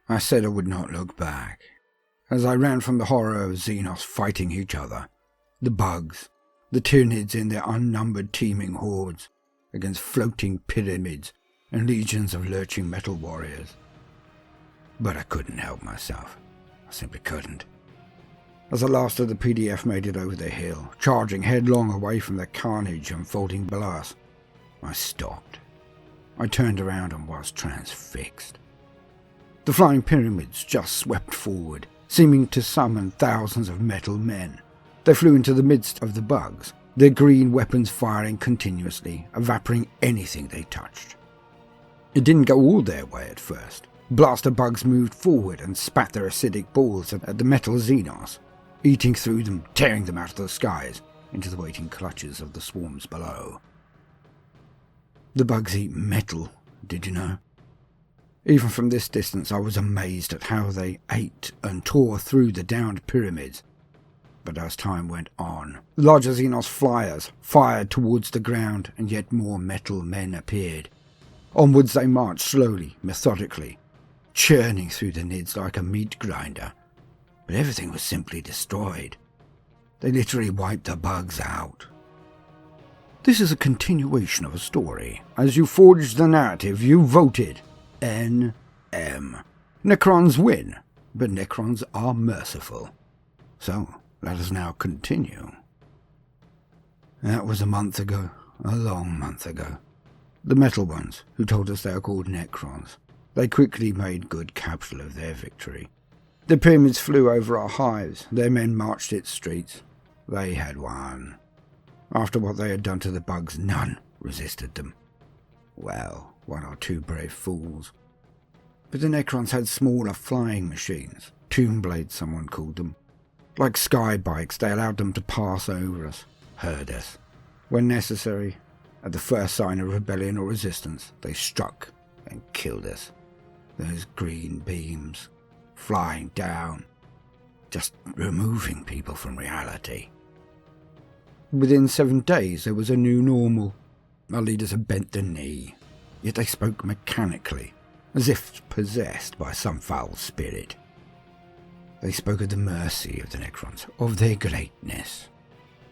I said I would not look back. As I ran from the horror of Xenos fighting each other, the bugs, the Tyranids in their unnumbered teeming hordes, against floating pyramids and legions of lurching metal warriors. But I couldn't help myself. I simply couldn't. As the last of the PDF made it over the hill, charging headlong away from the carnage unfolding below us, I stopped. I turned around and was transfixed. The flying pyramids just swept forward, seeming to summon thousands of metal men. They flew into the midst of the bugs, their green weapons firing continuously, evaporating anything they touched. It didn't go all their way at first. Blaster bugs moved forward and spat their acidic balls at the metal Xenos, eating through them, tearing them out of the skies into the waiting clutches of the swarms below. The bugs eat metal, did you know? Even from this distance I was amazed at how they ate and tore through the downed pyramids. But as time went on, the larger Xenos flyers fired towards the ground, and yet more metal men appeared. Onwards they marched slowly, methodically, churning through the nids like a meat grinder. But everything was simply destroyed. They literally wiped the bugs out. This is a continuation of a story. As you forged the narrative, you voted NM. Necrons win, but Necrons are merciful. So, let us now continue. That was a month ago, a long month ago. The metal ones, who told us they are called Necrons, they quickly made good capital of their victory. The pyramids flew over our hives, their men marched its streets. They had won. After what they had done to the bugs, none resisted them. Well, one or two brave fools. But the Necrons had smaller flying machines, tomb blades someone called them. Like sky bikes, they allowed them to pass over us, herd us. When necessary, at the first sign of rebellion or resistance, they struck and killed us. Those green beams, flying down, just removing people from reality. Within 7 days there was a new normal. Our leaders had bent the knee, yet they spoke mechanically, as if possessed by some foul spirit. They spoke of the mercy of the Necrons, of their greatness,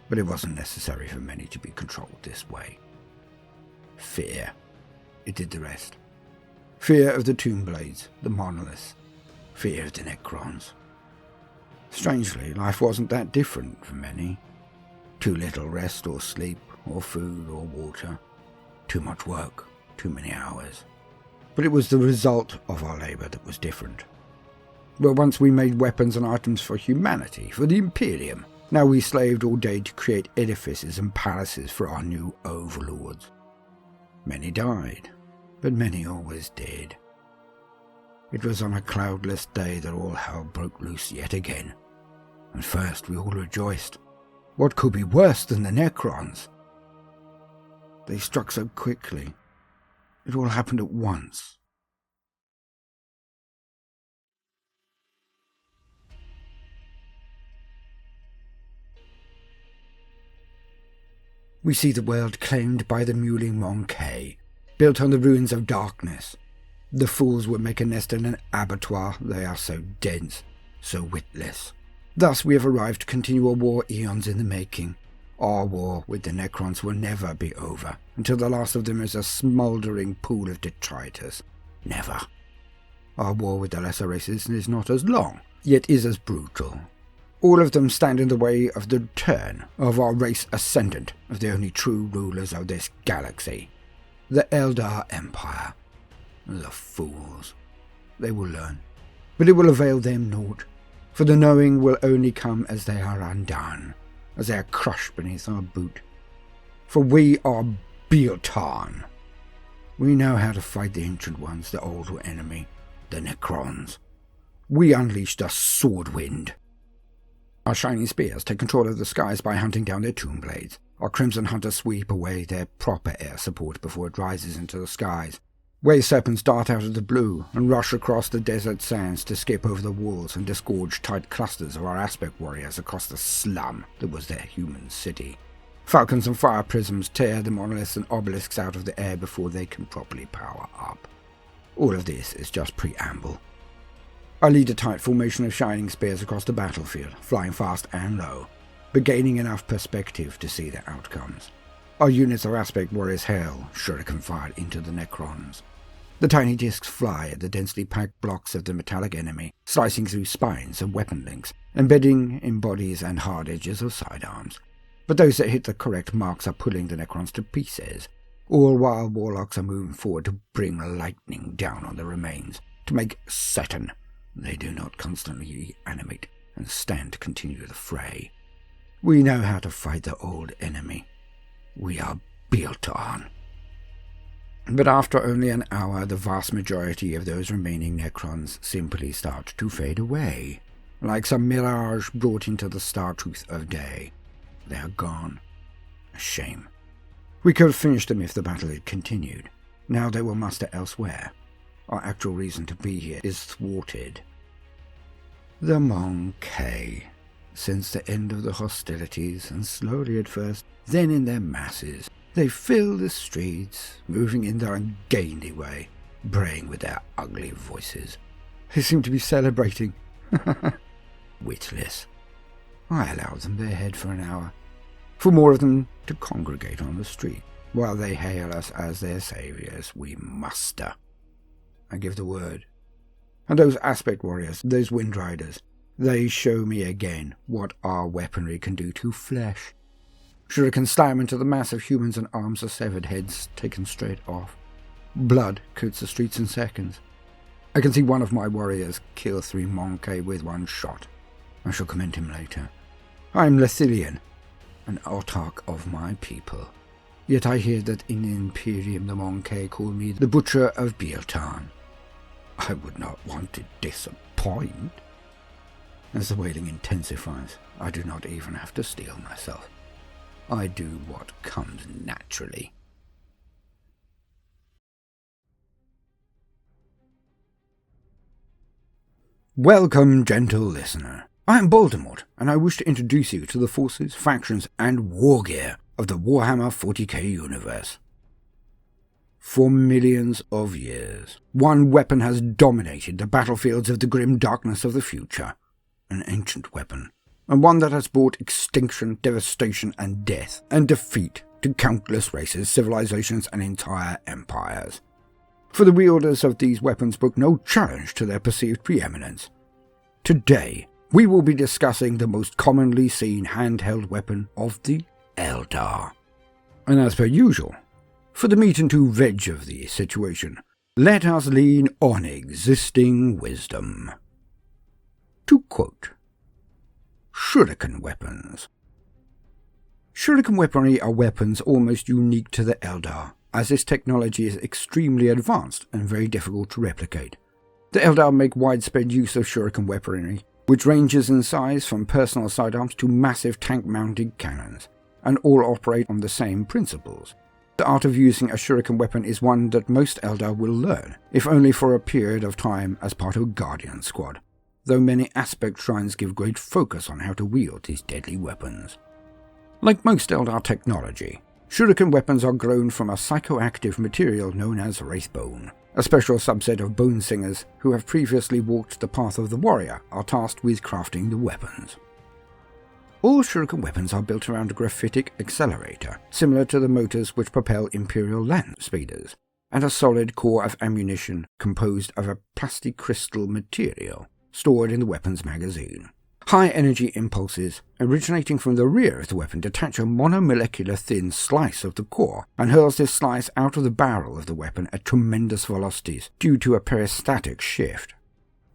but it wasn't necessary for many to be controlled this way. Fear, it did the rest. Fear of the tomb blades, the monoliths, fear of the Necrons. Strangely, life wasn't that different for many. Too little rest or sleep, or food or water. Too much work, too many hours. But it was the result of our labour that was different. Where once we made weapons and items for humanity, for the Imperium, now we slaved all day to create edifices and palaces for our new overlords. Many died, but many always did. It was on a cloudless day that all hell broke loose yet again. And first we all rejoiced. What could be worse than the Necrons? They struck so quickly. It all happened at once. We see the world claimed by the Muling Monkey, built on the ruins of darkness. The fools would make a nest in an abattoir. They are so dense, so witless. Thus we have arrived to continue a war eons in the making. Our war with the Necrons will never be over, until the last of them is a smouldering pool of detritus. Never. Our war with the lesser races is not as long, yet is as brutal. All of them stand in the way of the return of our race ascendant, of the only true rulers of this galaxy. The Eldar Empire. The fools. They will learn, but it will avail them naught. For the knowing will only come as they are undone, as they are crushed beneath our boot. For we are Biotan. We know how to fight the ancient ones, the old enemy, the Necrons. We unleash the sword wind. Our shining spears take control of the skies by hunting down their tomb blades. Our crimson hunters sweep away their proper air support before it rises into the skies. Wave serpents dart out of the blue and rush across the desert sands to skip over the walls and disgorge tight clusters of our aspect warriors across the slum that was their human city. Falcons and fire prisms tear the monoliths and obelisks out of the air before they can properly power up. All of this is just preamble. I lead a tight formation of shining spears across the battlefield, flying fast and low, but gaining enough perspective to see their outcomes. Our units of aspect warriors hail shuriken fired into the Necrons. The tiny discs fly at the densely packed blocks of the metallic enemy, slicing through spines and weapon links, embedding in bodies and hard edges of sidearms. But those that hit the correct marks are pulling the Necrons to pieces, all while warlocks are moving forward to bring lightning down on the remains, to make certain they do not constantly reanimate and stand to continue the fray. We know how to fight the old enemy. We are built on. But after only an hour, the vast majority of those remaining Necrons simply start to fade away, like some mirage brought into the star-tooth of day. They are gone. A shame. We could have finished them if the battle had continued. Now they will muster elsewhere. Our actual reason to be here is thwarted. The Monkey. Since the end of the hostilities, and slowly at first, then in their masses, they fill the streets, moving in their ungainly way, braying with their ugly voices. They seem to be celebrating. Witless. I allow them their head for an hour, for more of them to congregate on the street. While they hail us as their saviours, we muster. I give the word. And those aspect warriors, those wind riders, they show me again what our weaponry can do to flesh. Shuriken slam into the mass of humans and arms of severed heads taken straight off. Blood coats the streets in seconds. I can see one of my warriors kill 3 Monkey with one shot. I shall commend him later. I am Lethilian, an autarch of my people. Yet I hear that in Imperium the Monkey call me the Butcher of Bieltan. I would not want to disappoint. As the wailing intensifies, I do not even have to steel myself. I do what comes naturally. Welcome, gentle listener. I am Voldemort, and I wish to introduce you to the forces, factions, and war gear of the Warhammer 40k universe. For millions of years, one weapon has dominated the battlefields of the grim darkness of the future. An ancient weapon, and one that has brought extinction, devastation, and death, and defeat to countless races, civilizations, and entire empires. For the wielders of these weapons brook no challenge to their perceived preeminence. Today, we will be discussing the most commonly seen handheld weapon of the Eldar. And as per usual, for the meat and to veg of the situation, let us lean on existing wisdom. To quote, Shuriken weapons. Shuriken weaponry are weapons almost unique to the Eldar, as this technology is extremely advanced and very difficult to replicate. The Eldar make widespread use of Shuriken weaponry, which ranges in size from personal sidearms to massive tank-mounted cannons, and all operate on the same principles. The art of using a Shuriken weapon is one that most Eldar will learn, if only for a period of time as part of a Guardian squad, though many aspect shrines give great focus on how to wield these deadly weapons. Like most Eldar technology, Shuriken weapons are grown from a psychoactive material known as wraithbone. A special subset of bone singers who have previously walked the path of the warrior are tasked with crafting the weapons. All Shuriken weapons are built around a graphitic accelerator, similar to the motors which propel Imperial land speeders, and a solid core of ammunition composed of a plastic crystal material stored in the weapon's magazine. High-energy impulses originating from the rear of the weapon detach a monomolecular thin slice of the core and hurls this slice out of the barrel of the weapon at tremendous velocities due to a peristatic shift.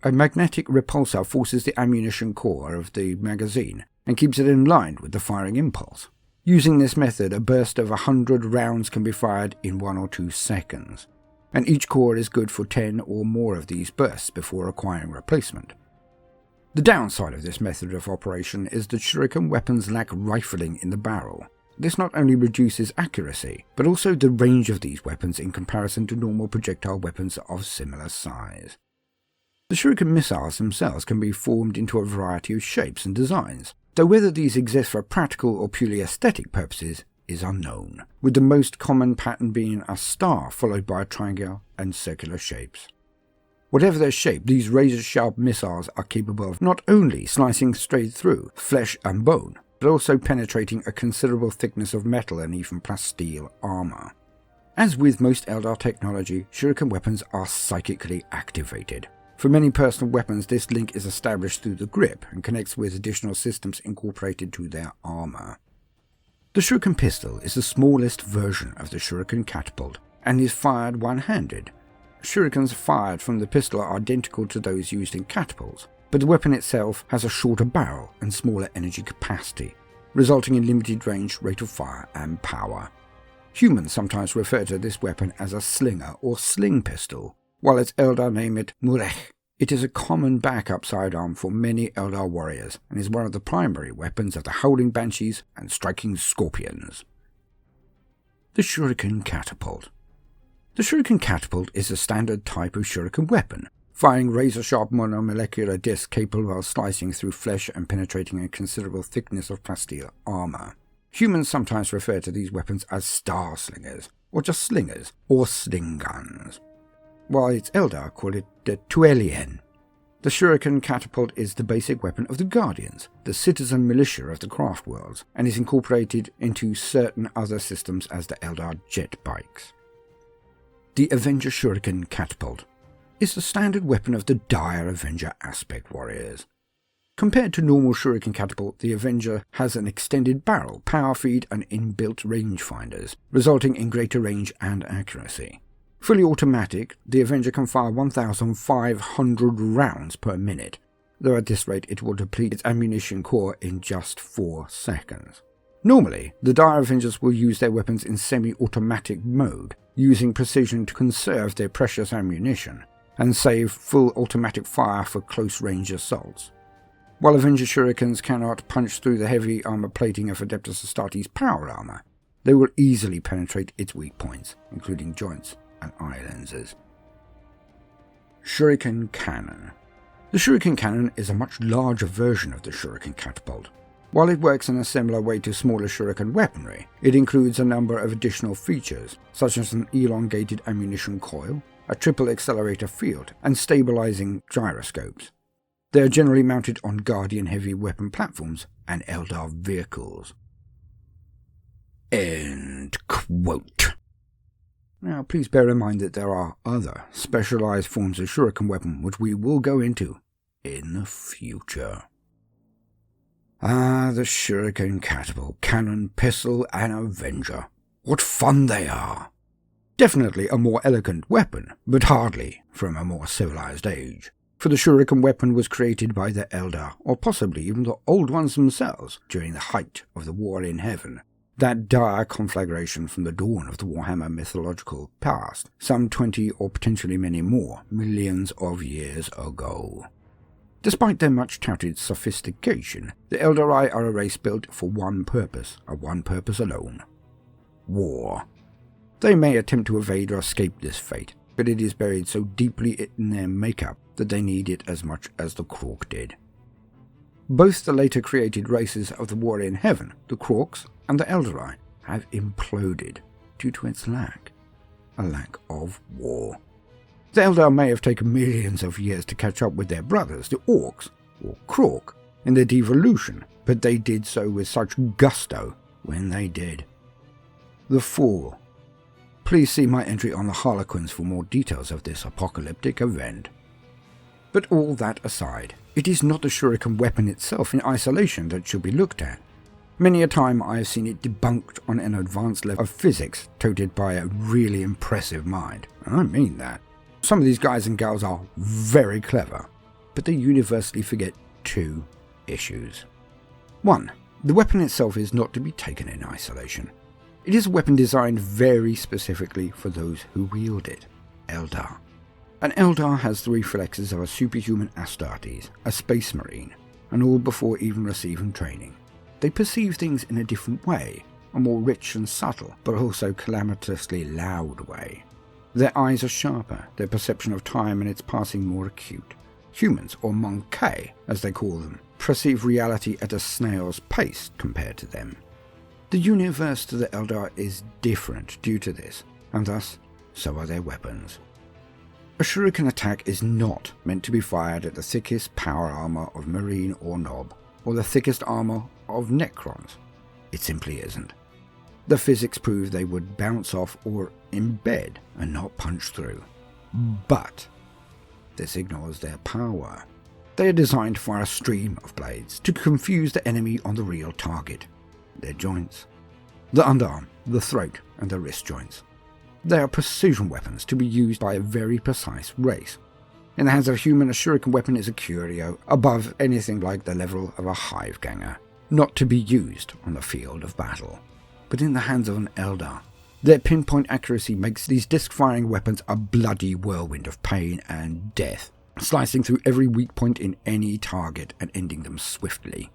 A magnetic repulsor forces the ammunition core of the magazine and keeps it in line with the firing impulse. Using this method, a burst of 100 rounds can be fired in 1 or 2 seconds, and each core is good for 10 or more of these bursts before requiring replacement. The downside of this method of operation is that Shuriken weapons lack rifling in the barrel. This not only reduces accuracy, but also the range of these weapons in comparison to normal projectile weapons of similar size. The Shuriken missiles themselves can be formed into a variety of shapes and designs, though whether these exist for practical or purely aesthetic purposes is unknown, with the most common pattern being a star followed by a triangle and circular shapes. Whatever their shape, these razor-sharp missiles are capable of not only slicing straight through flesh and bone, but also penetrating a considerable thickness of metal and even plasteel armor. As with most Eldar technology, Shuriken weapons are psychically activated. For many personal weapons, this link is established through the grip and connects with additional systems incorporated to their armor. The Shuriken pistol is the smallest version of the Shuriken Catapult and is fired one-handed. Shurikens fired from the pistol are identical to those used in catapults, but the weapon itself has a shorter barrel and smaller energy capacity, resulting in limited range, rate of fire, and power. Humans sometimes refer to this weapon as a slinger or sling pistol, while its Eldar name it Murech. It is a common backup sidearm for many Eldar warriors and is one of the primary weapons of the Howling Banshees and Striking Scorpions. The Shuriken Catapult. The Shuriken Catapult is a standard type of Shuriken weapon, firing razor-sharp monomolecular discs capable of slicing through flesh and penetrating a considerable thickness of plasteel armor. Humans sometimes refer to these weapons as star slingers, or just slingers, or sling guns, while its Eldar call it the Tuelien. The Shuriken Catapult is the basic weapon of the Guardians, the citizen militia of the craft worlds, and is incorporated into certain other systems as the Eldar jet bikes. The Avenger Shuriken Catapult is the standard weapon of the dire Avenger aspect warriors. Compared to normal Shuriken Catapult, the Avenger has an extended barrel, power feed, and inbuilt rangefinders, resulting in greater range and accuracy. Fully automatic, the Avenger can fire 1,500 rounds per minute, though at this rate it will deplete its ammunition core in just 4 seconds. Normally, the Dire Avengers will use their weapons in semi-automatic mode, using precision to conserve their precious ammunition, and save full automatic fire for close-range assaults. While Avenger Shurikens cannot punch through the heavy armor plating of Adeptus Astartes' power armor, they will easily penetrate its weak points, including joints and eye lenses. Shuriken Cannon. The Shuriken Cannon is a much larger version of the Shuriken Catapult. While it works in a similar way to smaller Shuriken weaponry, it includes a number of additional features, such as an elongated ammunition coil, a triple accelerator field, and stabilizing gyroscopes. They are generally mounted on Guardian heavy weapon platforms and Eldar vehicles. End quote. Now, please bear in mind that there are other specialized forms of Shuriken weapon which we will go into in the future. The Shuriken Catapult, Cannon, Pistol, and Avenger. What fun they are! Definitely a more elegant weapon, but hardly from a more civilized age. For the Shuriken weapon was created by the Eldar, or possibly even the Old Ones themselves, during the height of the War in Heaven. That dire conflagration from the dawn of the Warhammer mythological past, some 20 or potentially many more millions of years ago. Despite their much-touted sophistication, the Eldari are a race built for one purpose, and one purpose alone: war. They may attempt to evade or escape this fate, but it is buried so deeply in their makeup that they need it as much as the Krork did. Both the later created races of the War in Heaven, the Krorks and the Eldari, have imploded due to its lack of war. The Eldar may have taken millions of years to catch up with their brothers, the Orcs, or Krork, in their devolution, but they did so with such gusto when they did. The Fall. Please see my entry on the Harlequins for more details of this apocalyptic event. But all that aside, it is not the Shuriken weapon itself in isolation that should be looked at. Many a time I have seen it debunked on an advanced level of physics toted by a really impressive mind, and I mean that. Some of these guys and gals are very clever, but they universally forget 2 issues. 1. The weapon itself is not to be taken in isolation. It is a weapon designed very specifically for those who wield it: Eldar. An Eldar has the reflexes of a superhuman Astartes, a space marine, and all before even receiving training. They perceive things in a different way, a more rich and subtle, but also calamitously loud way. Their eyes are sharper, their perception of time and its passing more acute. Humans, or Monkei, as they call them, perceive reality at a snail's pace compared to them. The universe to the Eldar is different due to this, and thus, so are their weapons. A Shuriken attack is not meant to be fired at the thickest power armor of Marine or Nob, or the thickest armor of Necrons. It simply isn't. The physics prove they would bounce off or embed and not punch through. But this ignores their power. They are designed to fire a stream of blades to confuse the enemy on the real target, their joints. The underarm, the throat, and the wrist joints. They are precision weapons to be used by a very precise race. In the hands of a human, a Shuriken weapon is a curio, above anything like the level of a hive-ganger, not to be used on the field of battle. But in the hands of an Eldar, their pinpoint accuracy makes these disc-firing weapons a bloody whirlwind of pain and death, slicing through every weak point in any target and ending them swiftly.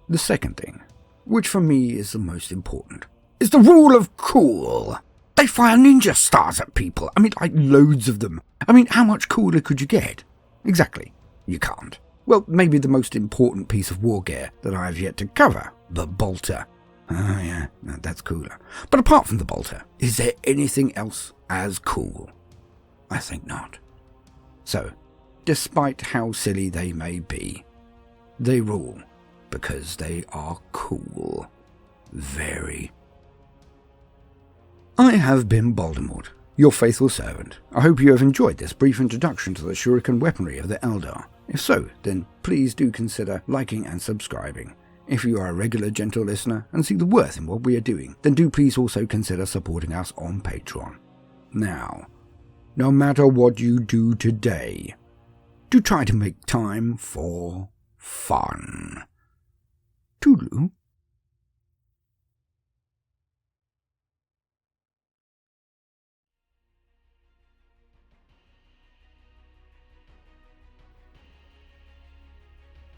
The second thing, which for me is the most important, is the rule of cool. They fire ninja stars at people. Like loads of them. How much cooler could you get? Exactly. You can't. Well, maybe the most important piece of war gear that I have yet to cover, the bolter. Oh yeah, that's cooler. But apart from the bolter, is there anything else as cool? I think not. So, despite how silly they may be, they rule because they are cool. Very. I have been Voldemort, your faithful servant. I hope you have enjoyed this brief introduction to the Shuriken weaponry of the Eldar. If so, then please do consider liking and subscribing. If you are a regular gentle listener and see the worth in what we are doing, then do please also consider supporting us on Patreon. Now, no matter what you do today, do try to make time for fun. Toodaloo.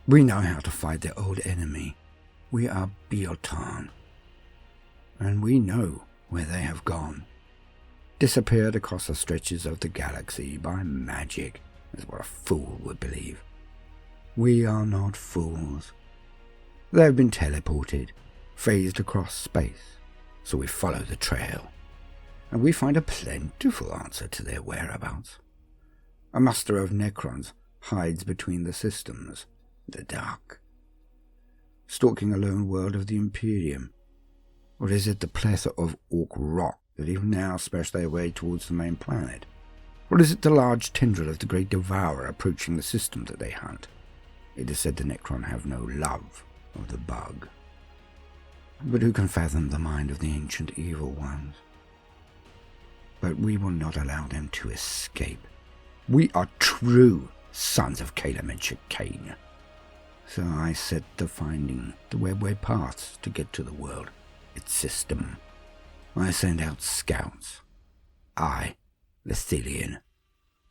We know how to fight the old enemy. We are Biotan. And we know where they have gone. Disappeared across the stretches of the galaxy by magic, is what a fool would believe. We are not fools. They have been teleported, phased across space, so we follow the trail. And we find a plentiful answer to their whereabouts. A muster of Necrons hides between the systems. The dark. Stalking a lone world of the Imperium? Or is it the plethora of Orc rock that even now smash their way towards the main planet? Or is it the large tendril of the Great Devourer approaching the system that they hunt? It is said the Necron have no love of the bug. But who can fathom the mind of the ancient evil ones? But we will not allow them to escape. We are true sons of Caleb and Chicane. So I set to finding the webway paths to get to the world, its system. I send out scouts. I, Lithilian,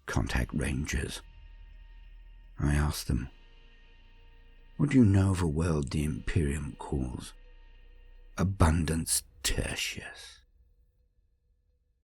contact rangers. I ask them, what do you know of a world the Imperium calls Abundance Tertius?